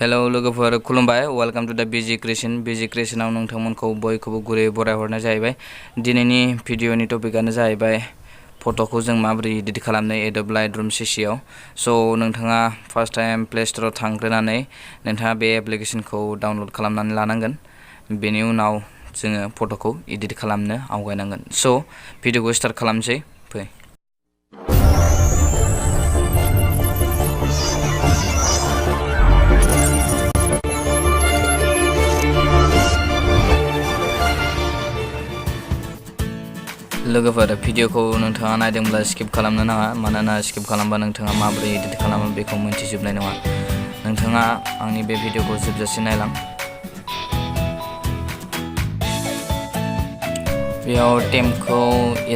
Hello लोगोफोर खुलुमबाय welcome to द बिजि क्रिएशन बिजि क्रिएशनाव नोंथांमोनखौ बयखौबो गुरै बरायहरनाय जाहैबाय। दिनैनि भिडिअनि टपिकआनो जाहैबाय फट'खौ जों माबोरै एडिट खालामनो एडब लाइटरुम सीसीआव। स' नोंथाङा फार्स्ट टाइम प्ले स्ट'राव थांग्रोनानै नोंथाङा बे एप्लिकेशनखौ डाउनल'ड खालामनानै लानांगोन। बेनि उनाव जोङो फट'खौ एडिट खालामनो आवगायनांगोन। स' भिडिअखौ स्टार्ट खालामसै फै। लोगोफोर भिडिअखौ नोंथाङा नायदोंब्ला स्किप खालामनो नाङा, मानोना स्किप खालामबा नोंथाङा माबोरै एडिट खालामो बेखौ मिन्थिजोबनाय नङा। नोंथाङा आंनि बे भिडिअखौ जोबजासिम नायलां। बेयाव टेम्पखौ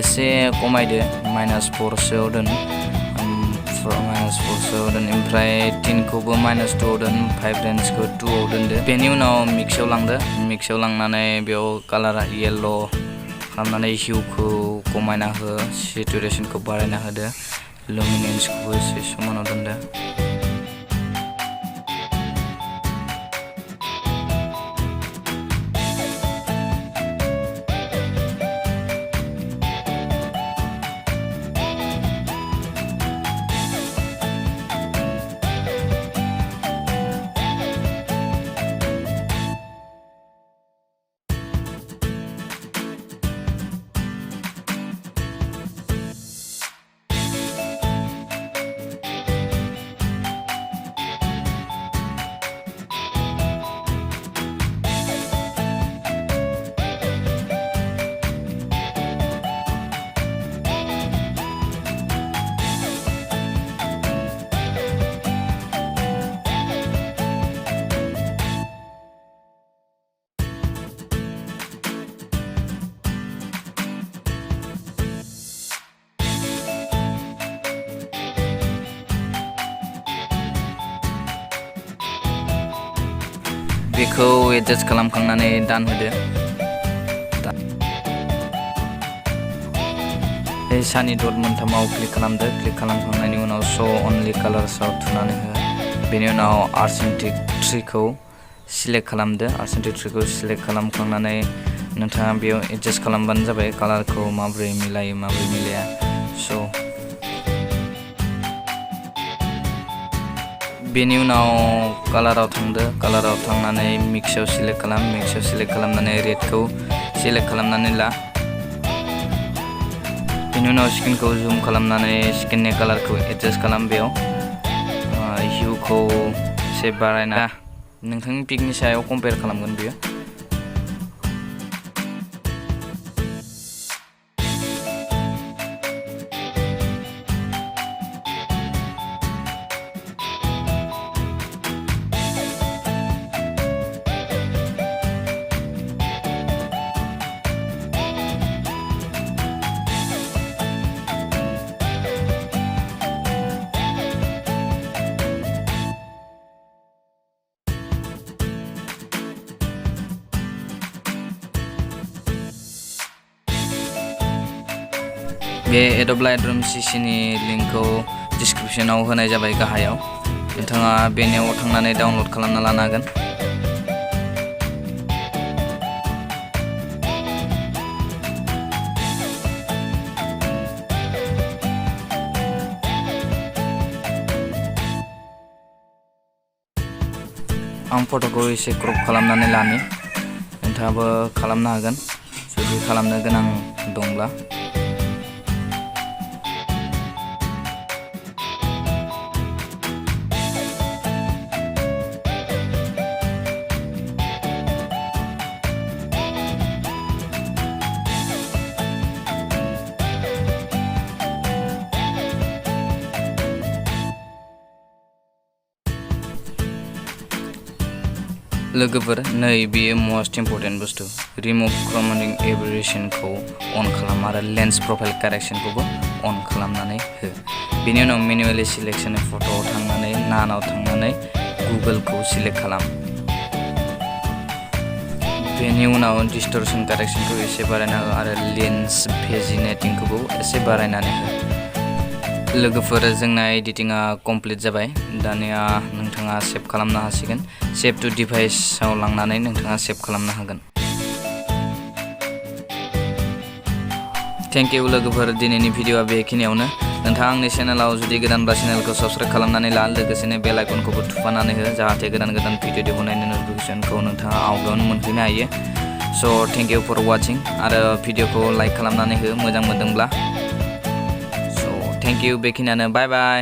एसे खमायदो, -4सोआव दोन, -4सोआव दोन, ओमफ्राय टिनखौबो -2आव दोन, भाइब्रेन्सखौ 2आव दोनदो। बेनि उनाव मिक्सआव लांदो, मिक्सआव लांनानै बेयाव कालारा येल्ल' खालामनानै हिउखौ खमायना हो, सेचुरेसनखौ बारायना होदो, लुमिनेन्सखौबो एसे समानाव दोनदो। बेखौ एडजास्ट खालामखांनानै दान होदो। बे सानि डट मोनथामाव क्लिक खालामदो, क्लिक खालामखांनायनि उनाव श' अनलि कालार्सआव थुनानै हो। बेनि उनाव आर्सेन्टिक ट्रीखौ सिलेक्ट खालामदो, आर्सेन्टिक ट्रीखौ सिलेक्ट खालामखांनानै नोंथाङा बेयाव एडजास्ट खालामबानो जाबाय कालारखौ माबोरै मिलायो माबोरै मिलाया। स' बेनि उनाव कालाराव थांदो, कालाराव थांनानै मिक्सआव सिलेक्ट खालाम, मिक्सआव सिलेक्ट खालामनानै रेडखौ सिलेक्ट खालामनानै ला। बेनि उनाव स्किनखौ जुम खालामनानै स्किननि कालारखौ एडजास्ट खालाम। बेयाव हिउखौ एसे बारायना नोंथांनि पिकनि सायाव कम्पेयार खालामगोन बियो। बे एडब लाइटरुम सीसीनि लिंकखौ डिसक्रिपशनाव होनाय जाबाय गाहायाव। नोंथाङा बेनियाव थांनानै डाउनल'ड खालामना लानो हागोन। आं फट'खौ एसे क्रप खालामनानै लानि, नोंथाङाबो खालामनो हागोन जुदि खालामनो गोनां दंब्ला। लोगोफोर नै बेयो मस्ट इम्पर्टेन्ट बुस्थु, रिमुभ क्रमाटिक एबरेशनखौ अन खालाम आरो लेन्स प्रफाइल कारेक्शनखौबो अन खालामनानै हो। बेनि उनाव मेनुवेलि सिलेक्शन फट'आव थांनानै नानाव थांनानै गुगोलखौ सिलेक्ट खालाम। बेनि उनाव डिस्टरसन कारेक्शनखौ एसे बारायना हो आरो लेन्स भेजिनेटिंखौबो एसे बारायनानै हो। लोगोफोर जोंना एडिटिंआ कमप्लिट जाबाय दानिया नोंथाङा सेभ खालामनो हासिगोन सेभ टु डिभाइसआव लांनानै नोंथाङा सेभ खालामनो हागोन थेंक इउ लोगोफोर दिनैनि भिडिअआ बेखिनियावनो नोंथाङा आंनि चेनेलाव जुदि गोदानबा चेनेलखौ साबस्क्राइब खालामनानै ला लोगोसेनो बेल आइकनखौबो थुफानानै हो जाहाथे गोदान भिडिअ दिहुननायनि नटिफिकेसनखौ नोंथाङा आवगायावनो मोनफैनो हायो स' थेंक इउ फर वाचिं आरो भिडिअखौ लाइक खालामनानै हो मोजां मोनदोंब्ला स' थेंक इउ बेखिनियानो बाय बाय